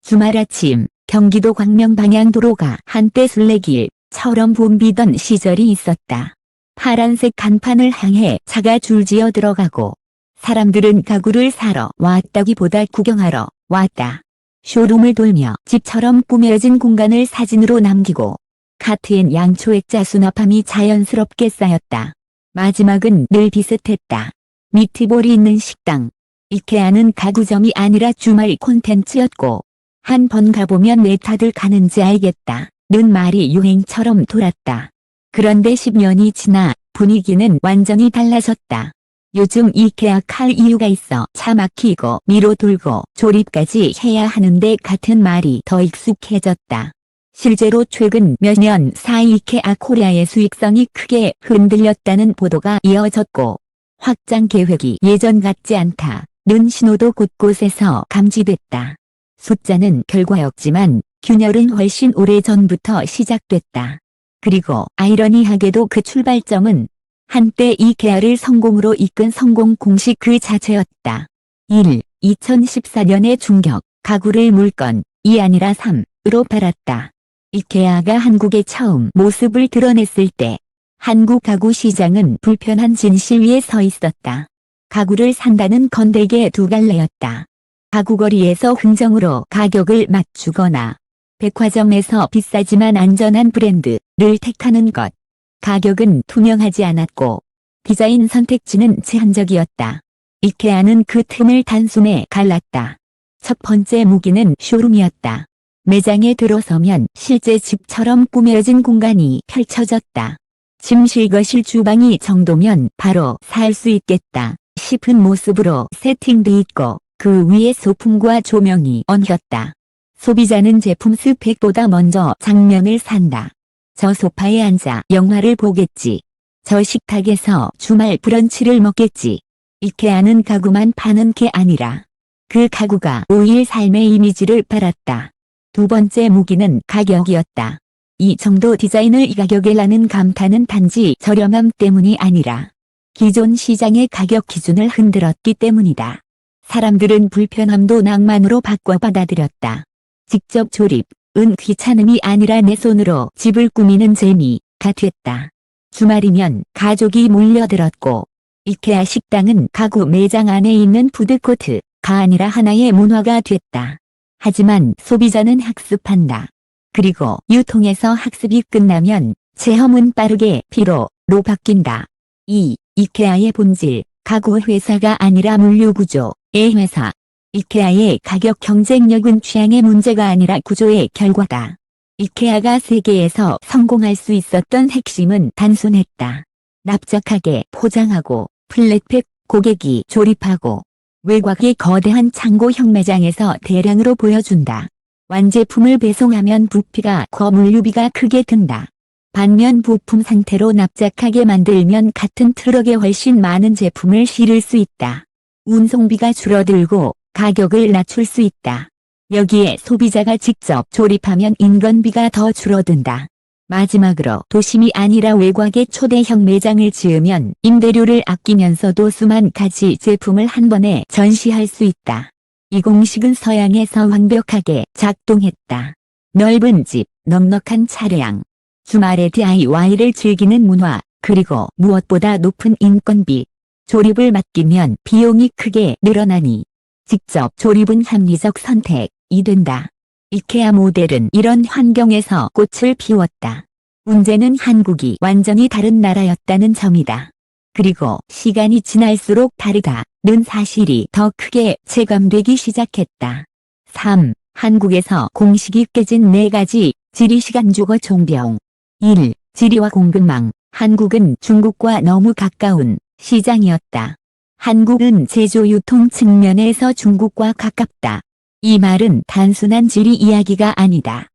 주말 아침 경기도 광명 방향 도로가 한때 순례길처럼 붐비던 시절이 있었다. 파란색 간판을 향해 차가 줄지어 들어가고 사람들은 가구를 사러 왔다기보다 구경하러 왔다. 쇼룸을 돌며 집처럼 꾸며진 공간을 사진으로 남기고 카트엔 양초 액자 수납함이 자연스럽게 쌓였다. 마지막은 늘 비슷했다. 미트볼이 있는 식당. 이케아는 가구점이 아니라 주말 콘텐츠였고 한 번 가보면 왜 다들 가는지 알겠다 는 말이 유행처럼 돌았다. 그런데 10년이 지나 분위기는 완전히 달라졌다. 요즘 이케아 갈 이유가 있어 차 막히고 미로 돌고 조립까지 해야 하는데 같은 말이 더 익숙해졌다. 실제로 최근 몇 년 사이 이케아 코리아의 수익성이 크게 흔들렸다는 보도가 이어졌고 확장 계획이 예전 같지 않다는 신호도 곳곳에서 감지됐다. 숫자는 결과였지만 균열은 훨씬 오래전부터 시작됐다. 그리고 아이러니하게도 그 출발점은 한때 이케아를 성공으로 이끈 성공 공식 그 자체였다. 1. 2014년에 중격, 가구를 물건 2 아니라 3으로 팔았다. 이케아가 한국에 처음 모습을 드러냈을 때 한국 가구 시장은 불편한 진실 위에 서 있었다. 가구를 산다는 건 대개 두 갈래였다. 가구거리에서 흥정으로 가격을 맞추거나 백화점에서 비싸지만 안전한 브랜드를 택하는 것. 가격은 투명하지 않았고 디자인 선택지는 제한적이었다. 이케아는 그 틈을 단숨에 갈랐다. 첫 번째 무기는 쇼룸이었다. 매장에 들어서면 실제 집처럼 꾸며진 공간이 펼쳐졌다. 침실 거실 주방이 정도면 바로 살 수 있겠다 싶은 모습으로 세팅돼 있고 그 위에 소품과 조명이 얹혔다. 소비자는 제품 스펙보다 먼저 장면을 산다. 저 소파에 앉아 영화를 보겠지. 저 식탁에서 주말 브런치를 먹겠지. 이케아는 가구만 파는 게 아니라 그 가구가 오일 삶의 이미지를 팔았다. 두 번째 무기는 가격이었다. 이 정도 디자인을 이 가격에 라는 감탄은 단지 저렴함 때문이 아니라 기존 시장의 가격 기준을 흔들었기 때문이다. 사람들은 불편함도 낭만으로 바꿔 받아들였다. 직접 조립은 귀찮음이 아니라 내 손으로 집을 꾸미는 재미가 됐다. 주말이면 가족이 몰려들었고 이케아 식당은 가구 매장 안에 있는 푸드코트가 아니라 하나의 문화가 됐다. 하지만 소비자는 학습한다. 그리고 유통에서 학습이 끝나면 체험은 빠르게 피로로 바뀐다. 2. 이케아의 본질, 가구 회사가 아니라 물류구조의 회사. 이케아의 가격 경쟁력은 취향의 문제가 아니라 구조의 결과다. 이케아가 세계에서 성공할 수 있었던 핵심은 단순했다. 납작하게 포장하고 플랫팩 고객이 조립하고 외곽의 거대한 창고형 매장에서 대량으로 보여준다. 완제품을 배송하면 부피가 커 물류비가 크게 든다. 반면 부품 상태로 납작하게 만들면 같은 트럭에 훨씬 많은 제품을 실을 수 있다. 운송비가 줄어들고 가격을 낮출 수 있다. 여기에 소비자가 직접 조립하면 인건비가 더 줄어든다. 마지막으로 도심이 아니라 외곽에 초대형 매장을 지으면 임대료를 아끼면서도 수만 가지 제품을 한 번에 전시할 수 있다. 이 공식은 서양에서 완벽하게 작동했다. 넓은 집, 넉넉한 차량, 주말에 DIY를 즐기는 문화, 그리고 무엇보다 높은 인건비. 조립을 맡기면 비용이 크게 늘어나니 직접 조립은 합리적 선택이 된다. 이케아 모델은 이런 환경에서 꽃을 피웠다. 문제는 한국이 완전히 다른 나라였다는 점이다. 그리고 시간이 지날수록 다르다는 사실이 더 크게 체감되기 시작했다. 3. 한국에서 공식이 깨진 4가지 지리시간 주거 종병. 1. 지리와 공급망. 한국은 중국과 너무 가까운 시장이었다. 한국은 제조 유통 측면에서 중국과 가깝다. 이 말은 단순한 지리 이야기가 아니다.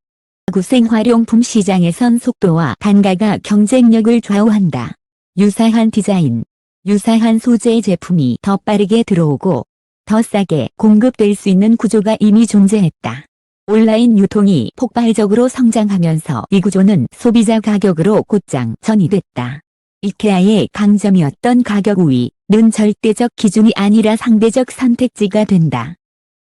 가구 생활용품 시장에선 속도와 단가가 경쟁력을 좌우한다. 유사한 디자인, 유사한 소재의 제품이 더 빠르게 들어오고 더 싸게 공급될 수 있는 구조가 이미 존재했다. 온라인 유통이 폭발적으로 성장하면서 이 구조는 소비자 가격으로 곧장 전이됐다. 이케아의 강점이었던 가격 우위는 절대적 기준이 아니라 상대적 선택지가 된다.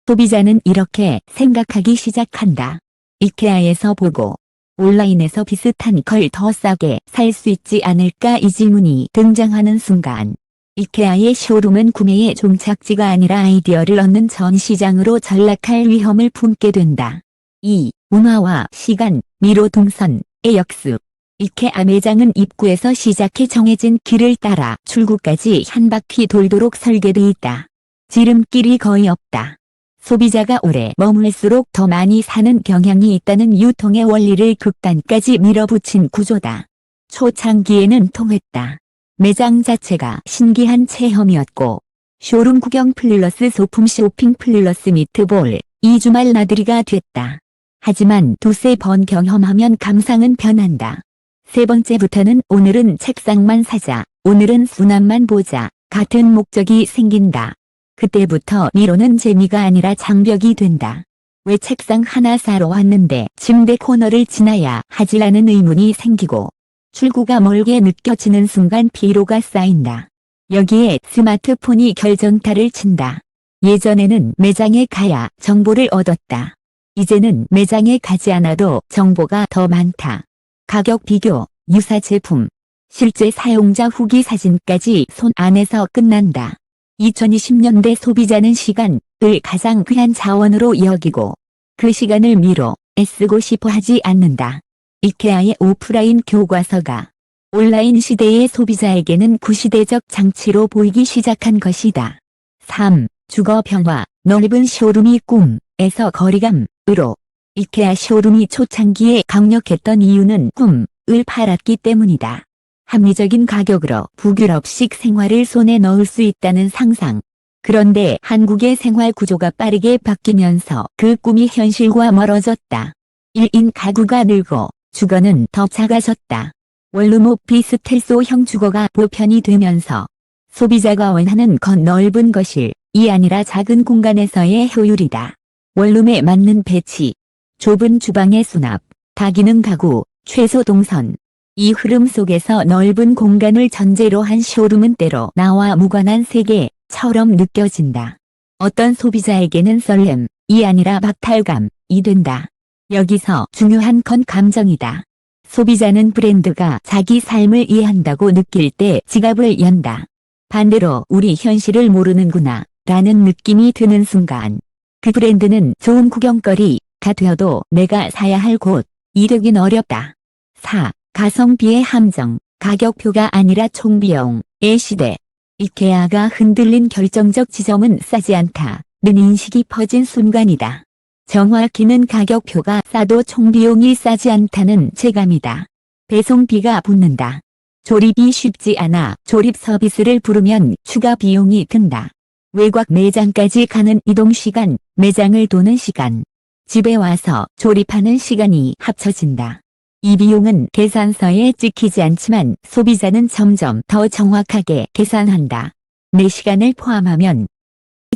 소비자는 이렇게 생각하기 시작한다. 이케아에서 보고 온라인에서 비슷한 걸 더 싸게 살 수 있지 않을까 이 질문이 등장하는 순간 이케아의 쇼룸은 구매의 종착지가 아니라 아이디어를 얻는 전시장으로 전락할 위험을 품게 된다. 2. 문화와 시간, 미로 동선의 역습. 이케아 매장은 입구에서 시작해 정해진 길을 따라 출구까지 한 바퀴 돌도록 설계돼 있다. 지름길이 거의 없다. 소비자가 오래 머물수록 더 많이 사는 경향이 있다는 유통의 원리를 극단까지 밀어붙인 구조다. 초창기에는 통했다. 매장 자체가 신기한 체험이었고 쇼룸 구경 플러스 소품 쇼핑 플러스 미트볼 2주말 나들이가 됐다. 하지만 두세 번 경험하면 감상은 변한다. 세 번째부터는 오늘은 책상만 사자, 오늘은 수납만 보자 같은 목적이 생긴다. 그때부터 미로는 재미가 아니라 장벽이 된다. 왜 책상 하나 사러 왔는데 침대 코너를 지나야 하지라는 의문이 생기고 출구가 멀게 느껴지는 순간 피로가 쌓인다. 여기에 스마트폰이 결정타를 친다. 예전에는 매장에 가야 정보를 얻었다. 이제는 매장에 가지 않아도 정보가 더 많다. 가격 비교, 유사 제품, 실제 사용자 후기 사진까지 손 안에서 끝난다. 2020년대 소비자는 시간을 가장 귀한 자원으로 여기고 그 시간을 미로에 쓰고 싶어 하지 않는다. 이케아의 오프라인 교과서가 온라인 시대의 소비자에게는 구시대적 장치로 보이기 시작한 것이다. 3. 주거 평화, 넓은 쇼룸이 꿈에서 거리감으로 이케아 쇼룸이 초창기에 강력했던 이유는 꿈을 팔았기 때문이다. 합리적인 가격으로 북유럽식 생활을 손에 넣을 수 있다는 상상. 그런데 한국의 생활 구조가 빠르게 바뀌면서 그 꿈이 현실과 멀어졌다. 1인 가구가 늘고 주거는 더 작아졌다. 원룸 오피스텔소형 주거가 보편이 되면서 소비자가 원하는 건 넓은 거실이 아니라 작은 공간에서의 효율이다. 원룸에 맞는 배치, 좁은 주방의 수납, 다기능 가구, 최소 동선. 이 흐름 속에서 넓은 공간을 전제로 한 쇼룸은 때로 나와 무관한 세계처럼 느껴진다. 어떤 소비자에게는 설렘이 아니라 박탈감이 된다. 여기서 중요한 건 감정이다. 소비자는 브랜드가 자기 삶을 이해한다고 느낄 때 지갑을 연다. 반대로 우리 현실을 모르는구나 라는 느낌이 드는 순간 그 브랜드는 좋은 구경거리가 되어도 내가 사야 할 곳이 되긴 어렵다. 4. 가성비의 함정, 가격표가 아니라 총비용의 시대. 이케아가 흔들린 결정적 지점은 싸지 않다는 인식이 퍼진 순간이다. 정확히는 가격표가 싸도 총비용이 싸지 않다는 체감이다. 배송비가 붙는다. 조립이 쉽지 않아 조립 서비스를 부르면 추가 비용이 든다. 외곽 매장까지 가는 이동시간, 매장을 도는 시간, 집에 와서 조립하는 시간이 합쳐진다. 이 비용은 계산서에 찍히지 않지만 소비자는 점점 더 정확하게 계산한다. 내 시간을 포함하면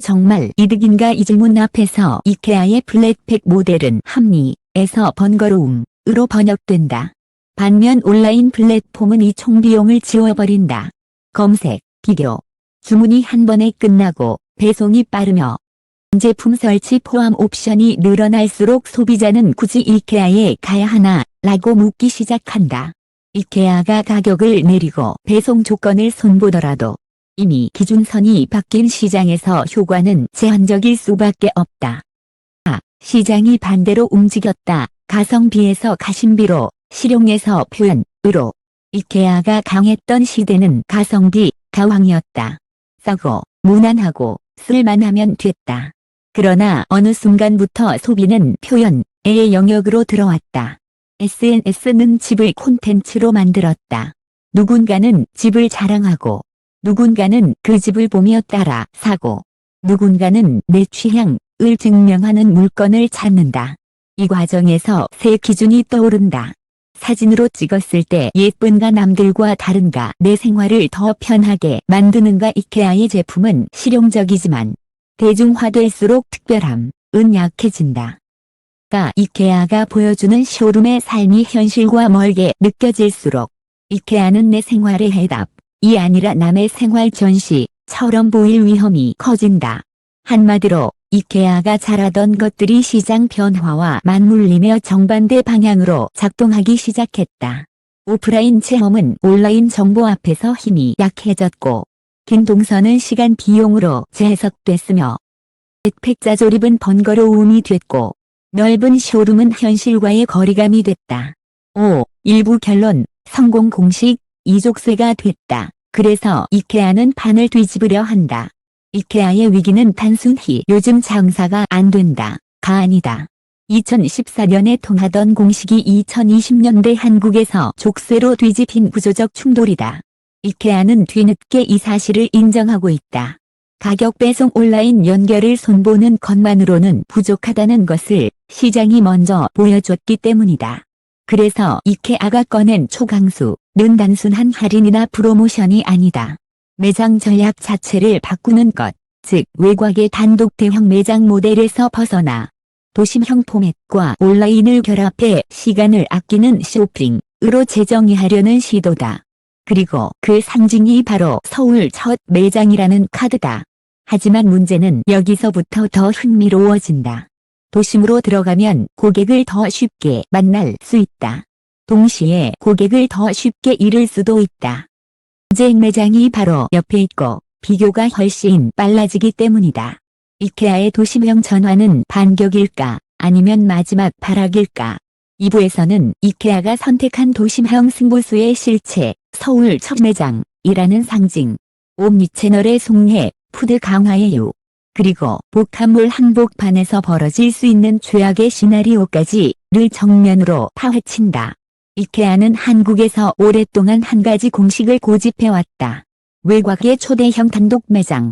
정말 이득인가 이 질문 앞에서 이케아의 블랙팩 모델은 합리에서 번거로움으로 번역된다. 반면 온라인 플랫폼은 이 총비용을 지워버린다. 검색, 비교, 주문이 한 번에 끝나고 배송이 빠르며 제품 설치 포함 옵션이 늘어날수록 소비자는 굳이 이케아에 가야 하나 라고 묻기 시작한다. 이케아가 가격을 내리고 배송 조건을 손보더라도 이미 기준선이 바뀐 시장에서 효과는 제한적일 수밖에 없다. 시장이 반대로 움직였다. 가성비에서 가심비로, 실용에서 표현으로. 이케아가 강했던 시대는 가성비가 왕이었다. 싸고, 무난하고, 쓸만하면 됐다. 그러나 어느 순간부터 소비는 표현의 영역으로 들어왔다. SNS는 집을 콘텐츠로 만들었다. 누군가는 집을 자랑하고, 누군가는 그 집을 보며 따라 사고, 누군가는 내 취향을 증명하는 물건을 찾는다. 이 과정에서 새 기준이 떠오른다. 사진으로 찍었을 때 예쁜가 남들과 다른가 내 생활을 더 편하게 만드는가 이케아의 제품은 실용적이지만 대중화될수록 특별함은 약해진다. 이케아가 보여주는 쇼룸의 삶이 현실과 멀게 느껴질수록 이케아는 내 생활의 해답이 아니라 남의 생활 전시처럼 보일 위험이 커진다. 한마디로 이케아가 잘하던 것들이 시장 변화와 맞물리며 정반대 방향으로 작동하기 시작했다. 오프라인 체험은 온라인 정보 앞에서 힘이 약해졌고, 긴 동선은 시간 비용으로 재해석됐으며, 백팩자 조립은 번거로움이 됐고, 넓은 쇼룸은 현실과의 거리감이 됐다. 5. 일부 결론, 성공 공식, 이족쇄가 됐다. 그래서 이케아는 판을 뒤집으려 한다. 이케아의 위기는 단순히 요즘 장사가 안 된다가 아니다. 2014년에 통하던 공식이 2020년대 한국에서 족쇄로 뒤집힌 구조적 충돌이다. 이케아는 뒤늦게 이 사실을 인정하고 있다. 가격 배송 온라인 연결을 손보는 것만으로는 부족하다는 것을 시장이 먼저 보여줬기 때문이다. 그래서 이케아가 꺼낸 초강수는 단순한 할인이나 프로모션이 아니다. 매장 전략 자체를 바꾸는 것, 즉 외곽의 단독 대형 매장 모델에서 벗어나 도심형 포맷과 온라인을 결합해 시간을 아끼는 쇼핑으로 재정의하려는 시도다. 그리고 그 상징이 바로 서울 첫 매장이라는 카드다. 하지만 문제는 여기서부터 더 흥미로워진다. 도심으로 들어가면 고객을 더 쉽게 만날 수 있다. 동시에 고객을 더 쉽게 잃을 수도 있다. 현재 매장이 바로 옆에 있고 비교가 훨씬 빨라지기 때문이다. 이케아의 도심형 전환은 반격일까 아니면 마지막 발악일까? 2부에서는 이케아가 선택한 도심형 승부수의 실체, 서울 첫 매장이라는 상징, 옴니채널의 속내, 푸드 강화의 이유, 그리고 복합물 한복판에서 벌어질 수 있는 최악의 시나리오까지를 정면으로 파헤친다. 이케아는 한국에서 오랫동안 한 가지 공식을 고집해왔다. 외곽의 초대형 단독 매장,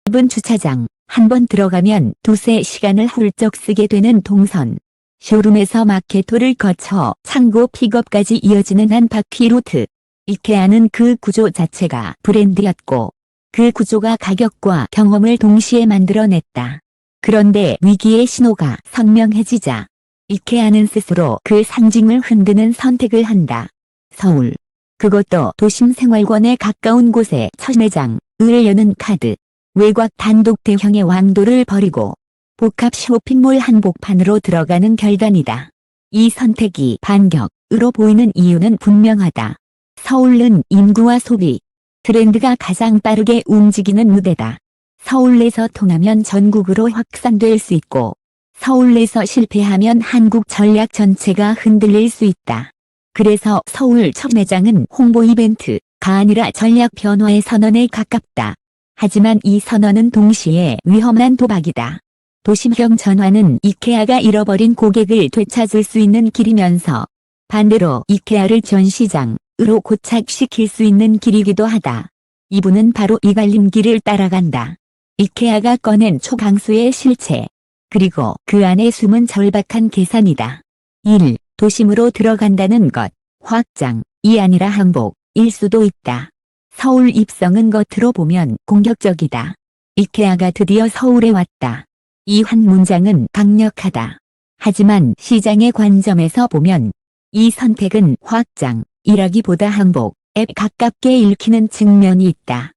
좁은 주차장, 한번 들어가면 두세 시간을 훌쩍 쓰게 되는 동선, 쇼룸에서 마케토를 거쳐 창고 픽업까지 이어지는 한 바퀴 루트. 이케아는 그 구조 자체가 브랜드였고, 그 구조가 가격과 경험을 동시에 만들어냈다. 그런데 위기의 신호가 선명해지자 이케아는 스스로 그 상징을 흔드는 선택을 한다. 서울. 그것도 도심 생활권에 가까운 곳에 첫 매장을 여는 카드. 외곽 단독 대형의 왕도를 버리고 복합 쇼핑몰 한복판으로 들어가는 결단이다. 이 선택이 반격으로 보이는 이유는 분명하다. 서울은 인구와 소비, 트렌드가 가장 빠르게 움직이는 무대다. 서울 내에서 통하면 전국으로 확산될 수 있고, 서울 내에서 실패하면 한국 전략 전체가 흔들릴 수 있다. 그래서 서울 첫 매장은 홍보 이벤트가 아니라 전략 변화의 선언에 가깝다. 하지만 이 선언은 동시에 위험한 도박이다. 도심형 전환은 이케아가 잃어버린 고객을 되찾을 수 있는 길이면서 반대로 이케아를 전 시장으로 고착시킬 수 있는 길이기도 하다. 이분은 바로 이 갈림길을 따라간다. 이케아가 꺼낸 초강수의 실체, 그리고 그 안에 숨은 절박한 계산이다. 1. 도심으로 들어간다는 것, 확장이 아니라 항복일 수도 있다. 서울 입성은 겉으로 보면 공격적이다. 이케아가 드디어 서울에 왔다. 이 한 문장은 강력하다. 하지만 시장의 관점에서 보면 이 선택은 확장이라기보다 항복에 가깝게 읽히는 측면이 있다.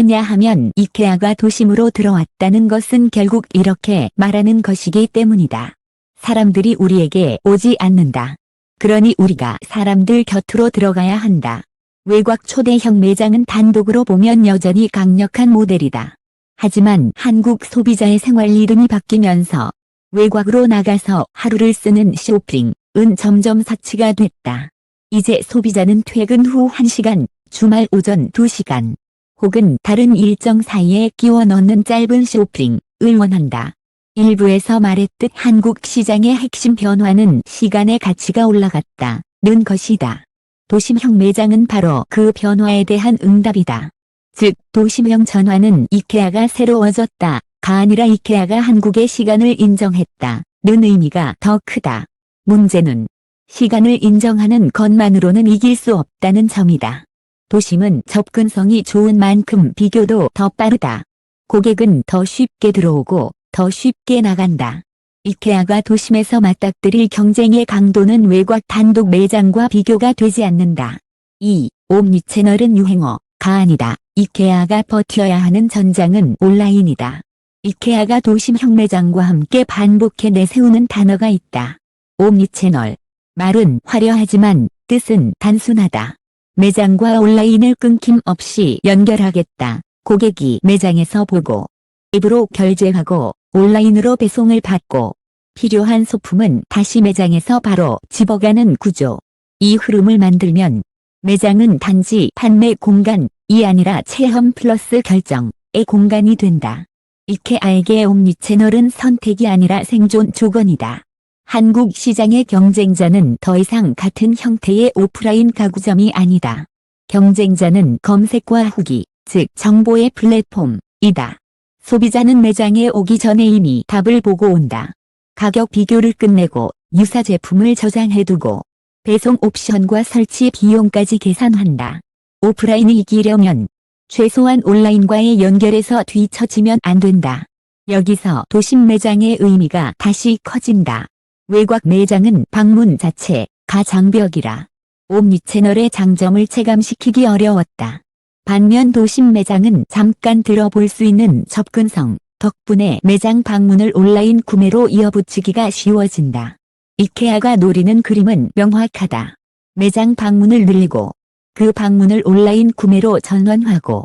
왜냐 하면 이케아가 도심으로 들어왔다는 것은 결국 이렇게 말하는 것이기 때문이다. 사람들이 우리에게 오지 않는다. 그러니 우리가 사람들 곁으로 들어가야 한다. 외곽 초대형 매장은 단독으로 보면 여전히 강력한 모델이다. 하지만 한국 소비자의 생활 리듬이 바뀌면서 외곽으로 나가서 하루를 쓰는 쇼핑은 점점 사치가 됐다. 이제 소비자는 퇴근 후 1시간, 주말 오전 2시간, 혹은 다른 일정 사이에 끼워 넣는 짧은 쇼핑을 원한다. 일부에서 말했듯 한국 시장의 핵심 변화는 시간의 가치가 올라갔다는 것이다. 도심형 매장은 바로 그 변화에 대한 응답이다. 즉, 도심형 전환은 이케아가 새로워졌다가 아니라 이케아가 한국의 시간을 인정했다는 의미가 더 크다. 문제는 시간을 인정하는 것만으로는 이길 수 없다는 점이다. 도심은 접근성이 좋은 만큼 비교도 더 빠르다. 고객은 더 쉽게 들어오고 더 쉽게 나간다. 이케아가 도심에서 맞닥뜨릴 경쟁의 강도는 외곽 단독 매장과 비교가 되지 않는다. 2. 옴니채널은 유행어가 아니다. 이케아가 버텨야 하는 전장은 온라인이다. 이케아가 도심형 매장과 함께 반복해 내세우는 단어가 있다. 옴니채널. 말은 화려하지만 뜻은 단순하다. 매장과 온라인을 끊김없이 연결하겠다. 고객이 매장에서 보고 앱으로 결제하고 온라인으로 배송을 받고 필요한 소품은 다시 매장에서 바로 집어가는 구조. 이 흐름을 만들면 매장은 단지 판매 공간이 아니라 체험 플러스 결정의 공간이 된다. 이케아에게 옴니채널은 선택이 아니라 생존 조건이다. 한국 시장의 경쟁자는 더 이상 같은 형태의 오프라인 가구점이 아니다. 경쟁자는 검색과 후기, 즉 정보의 플랫폼이다. 소비자는 매장에 오기 전에 이미 답을 보고 온다. 가격 비교를 끝내고 유사 제품을 저장해두고 배송 옵션과 설치 비용까지 계산한다. 오프라인이 이기려면 최소한 온라인과의 연결에서 뒤처지면 안 된다. 여기서 도심 매장의 의미가 다시 커진다. 외곽 매장은 방문 자체가 장벽이라 옴니채널의 장점을 체감시키기 어려웠다. 반면 도심 매장은 잠깐 들어볼 수 있는 접근성 덕분에 매장 방문을 온라인 구매로 이어붙이기가 쉬워진다. 이케아가 노리는 그림은 명확하다. 매장 방문을 늘리고 그 방문을 온라인 구매로 전환하고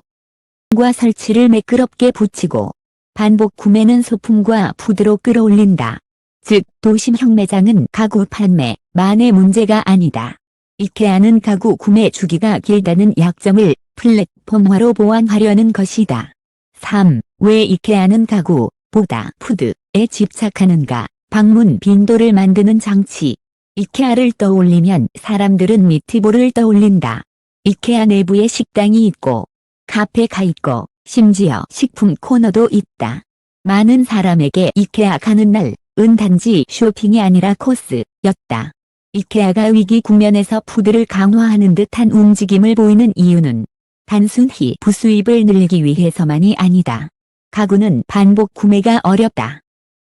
과 설치를 매끄럽게 붙이고 반복 구매는 소품과 푸드로 끌어올린다. 즉 도심형 매장은 가구 판매만의 문제가 아니다. 이케아는 가구 구매 주기가 길다는 약점을 플랫폼화로 보완하려는 것이다. 3. 왜 이케아는 가구보다 푸드에 집착하는가? 방문 빈도를 만드는 장치. 이케아를 떠올리면 사람들은 미트볼을 떠올린다. 이케아 내부에 식당이 있고 카페가 있고 심지어 식품 코너도 있다. 많은 사람에게 이케아 가는 날은 단지 쇼핑이 아니라 코스였다. 이케아가 위기 국면에서 푸드를 강화하는 듯한 움직임을 보이는 이유는 단순히 부수입을 늘리기 위해서만이 아니다. 가구는 반복 구매가 어렵다.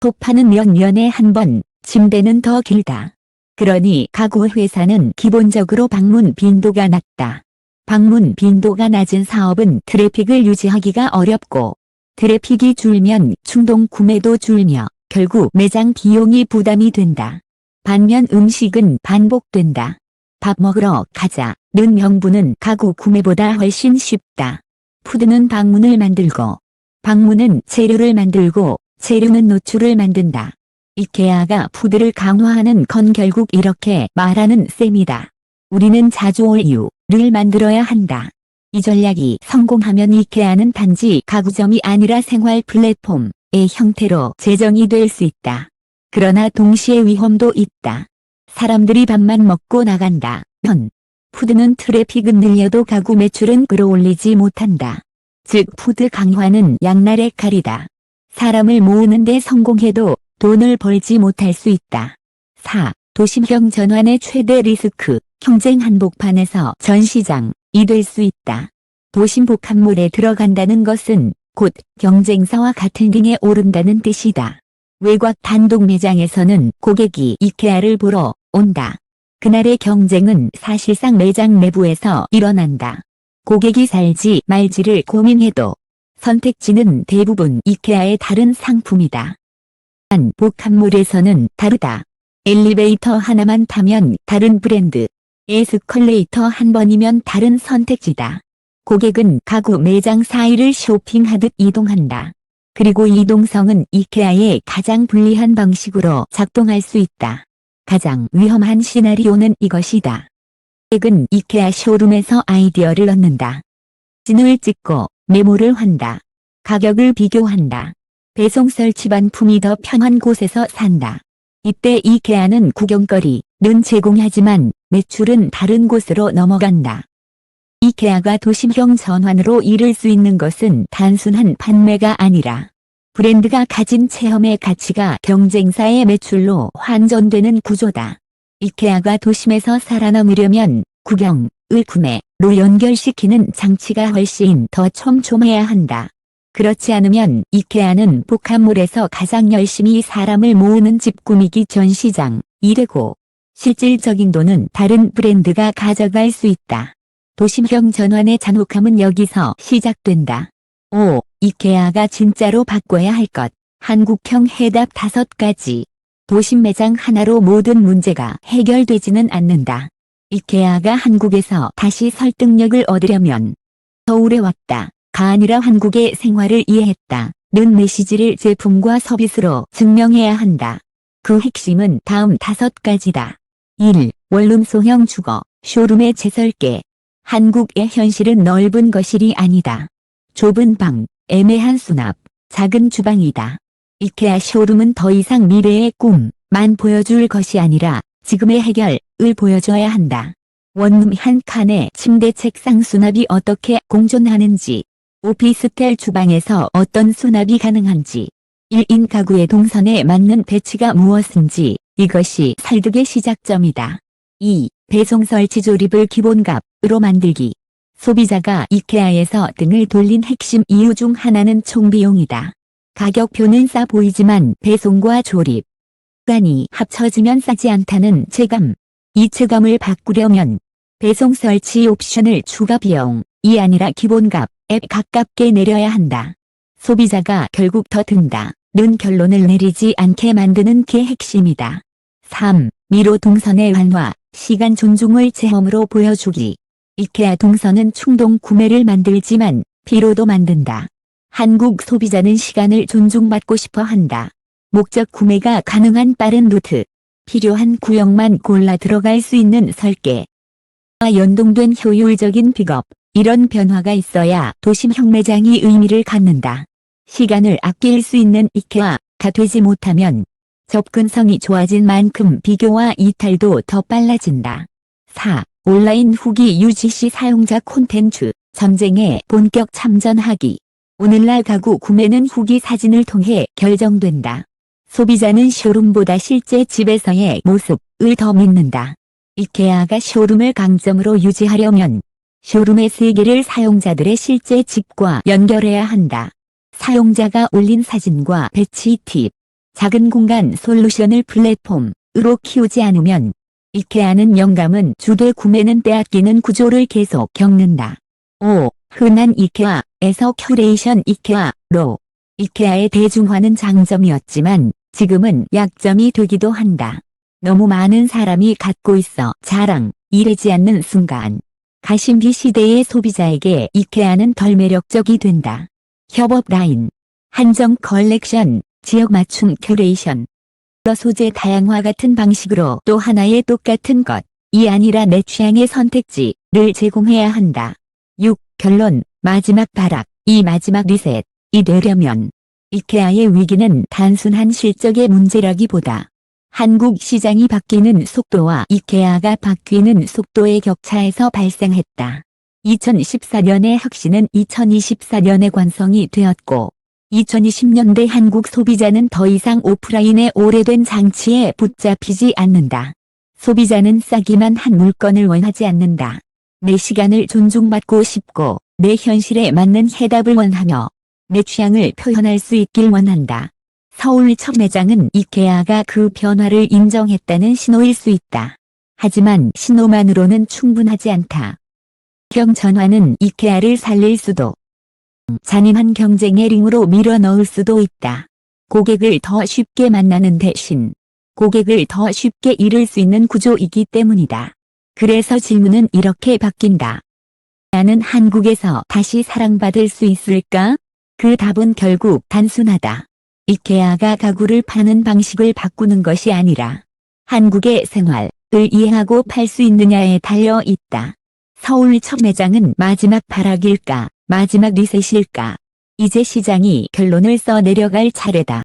소파는 몇 년에 한 번, 침대는 더 길다. 그러니 가구 회사는 기본적으로 방문 빈도가 낮다. 방문 빈도가 낮은 사업은 트래픽을 유지하기가 어렵고 트래픽이 줄면 충동 구매도 줄며 결국 매장 비용이 부담이 된다. 반면 음식은 반복된다. 밥 먹으러 가자는 명분은 가구 구매보다 훨씬 쉽다. 푸드는 방문을 만들고 방문은 재료를 만들고 재료는 노출을 만든다. 이케아가 푸드를 강화하는 건 결국 이렇게 말하는 셈이다. 우리는 자주 올 이유를 만들어야 한다. 이 전략이 성공하면 이케아는 단지 가구점이 아니라 생활 플랫폼의 형태로 재정이 될 수 있다. 그러나 동시에 위험도 있다. 사람들이 밥만 먹고 나간다면 푸드는 트래픽은 늘려도 가구 매출은 끌어올리지 못한다. 즉 푸드 강화는 양날의 칼이다. 사람을 모으는 데 성공해도 돈을 벌지 못할 수 있다. 4. 도심형 전환의 최대 리스크. 경쟁 한복판에서 전시장이 될 수 있다. 도심 복합몰에 들어간다는 것은 곧 경쟁사와 같은 링에 오른다는 뜻이다. 외곽 단독 매장에서는 고객이 이케아를 보러 온다. 그날의 경쟁은 사실상 매장 내부에서 일어난다. 고객이 살지 말지를 고민해도 선택지는 대부분 이케아의 다른 상품이다. 한 복합몰에서는 다르다. 엘리베이터 하나만 타면 다른 브랜드, 에스컬레이터 한 번이면 다른 선택지다. 고객은 가구 매장 사이를 쇼핑하듯 이동한다. 그리고 이동성은 이케아의 가장 불리한 방식으로 작동할 수 있다. 가장 위험한 시나리오는 이것이다. 고객은 이케아 쇼룸에서 아이디어를 얻는다. 사진을 찍고 메모를 한다. 가격을 비교한다. 배송 설치 반품이 더 편한 곳에서 산다. 이때 이케아는 구경거리는 제공하지만 매출은 다른 곳으로 넘어간다. 이케아가 도심형 전환으로 이룰 수 있는 것은 단순한 판매가 아니라 브랜드가 가진 체험의 가치가 경쟁사의 매출로 환전되는 구조다. 이케아가 도심에서 살아남으려면 구경을 구매로 연결시키는 장치가 훨씬 더 촘촘해야 한다. 그렇지 않으면 이케아는 복합몰에서 가장 열심히 사람을 모으는 집 꾸미기 전시장이 되고 실질적인 돈은 다른 브랜드가 가져갈 수 있다. 도심형 전환의 잔혹함은 여기서 시작된다. 5. 이케아가 진짜로 바꿔야 할 것. 한국형 해답 5가지. 도심 매장 하나로 모든 문제가 해결되지는 않는다. 이케아가 한국에서 다시 설득력을 얻으려면 서울에 왔다가 아니라 한국의 생활을 이해했다는 메시지를 제품과 서비스로 증명해야 한다. 그 핵심은 다음 5가지다. 1. 원룸 소형 주거, 쇼룸의 재설계. 한국의 현실은 넓은 거실이 아니다. 좁은 방, 애매한 수납, 작은 주방이다. 이케아 쇼룸은 더 이상 미래의 꿈만 보여줄 것이 아니라 지금의 해결을 보여줘야 한다. 원룸 한 칸에 침대 책상 수납이 어떻게 공존하는지, 오피스텔 주방에서 어떤 수납이 가능한지, 1인 가구의 동선에 맞는 배치가 무엇인지, 이것이 설득의 시작점이다. 2. 배송 설치 조립을 기본값으로 만들기. 소비자가 이케아에서 등을 돌린 핵심 이유 중 하나는 총비용이다. 가격표는 싸 보이지만 배송과 조립 간이 합쳐지면 싸지 않다는 체감. 이 체감을 바꾸려면 배송 설치 옵션을 추가 비용이 아니라 기본값에 가깝게 내려야 한다. 소비자가 결국 더 든다는 결론을 내리지 않게 만드는 게 핵심이다. 3. 미로 동선의 완화, 시간 존중을 체험으로 보여주기. 이케아 동선은 충동 구매를 만들지만 피로도 만든다. 한국 소비자는 시간을 존중받고 싶어 한다. 목적 구매가 가능한 빠른 루트, 필요한 구역만 골라 들어갈 수 있는 설계와 연동된 효율적인 픽업, 이런 변화가 있어야 도심형 매장이 의미를 갖는다. 시간을 아낄 수 있는 이케아가 되지 못하면 접근성이 좋아진 만큼 비교와 이탈도 더 빨라진다. 4. 온라인 후기 유지 시 사용자 콘텐츠 전쟁에 본격 참전하기. 오늘날 가구 구매는 후기 사진을 통해 결정된다. 소비자는 쇼룸보다 실제 집에서의 모습을 더 믿는다. 이케아가 쇼룸을 강점으로 유지하려면 쇼룸의 세계를 사용자들의 실제 집과 연결해야 한다. 사용자가 올린 사진과 배치 팁, 작은 공간 솔루션을 플랫폼으로 키우지 않으면 이케아는 영감은 주되 구매는 빼앗기는 구조를 계속 겪는다. 5. 흔한 이케아에서 큐레이션 이케아로. 이케아의 대중화는 장점이었지만 지금은 약점이 되기도 한다. 너무 많은 사람이 갖고 있어 자랑, 이르지 않는 순간 가심비 시대의 소비자에게 이케아는 덜 매력적이 된다. 협업 라인, 한정 컬렉션, 지역 맞춤 큐레이션, 소재 다양화 같은 방식으로 또 하나의 똑같은 것이 아니라 내 취향의 선택지를 제공해야 한다. 6. 결론, 마지막 발악, 이 마지막 리셋이 되려면 이케아의 위기는 단순한 실적의 문제라기보다 한국 시장이 바뀌는 속도와 이케아가 바뀌는 속도의 격차에서 발생했다. 2014년의 혁신은 2024년의 관성이 되었고 2020년대 한국 소비자는 더 이상 오프라인의 오래된 장치에 붙잡히지 않는다. 소비자는 싸기만 한 물건을 원하지 않는다. 내 시간을 존중받고 싶고 내 현실에 맞는 해답을 원하며 내 취향을 표현할 수 있길 원한다. 서울 첫 매장은 이케아가 그 변화를 인정했다는 신호일 수 있다. 하지만 신호만으로는 충분하지 않다. 경전화는 이케아를 살릴 수도 잔인한 경쟁의 링으로 밀어 넣을 수도 있다. 고객을 더 쉽게 만나는 대신 고객을 더 쉽게 잃을 수 있는 구조이기 때문이다. 그래서 질문은 이렇게 바뀐다. 나는 한국에서 다시 사랑받을 수 있을까? 그 답은 결국 단순하다. 이케아가 가구를 파는 방식을 바꾸는 것이 아니라 한국의 생활을 이해하고 팔 수 있느냐에 달려 있다. 서울 첫 매장은 마지막 발악일까, 마지막 리셋일까? 이제 시장이 결론을 써 내려갈 차례다.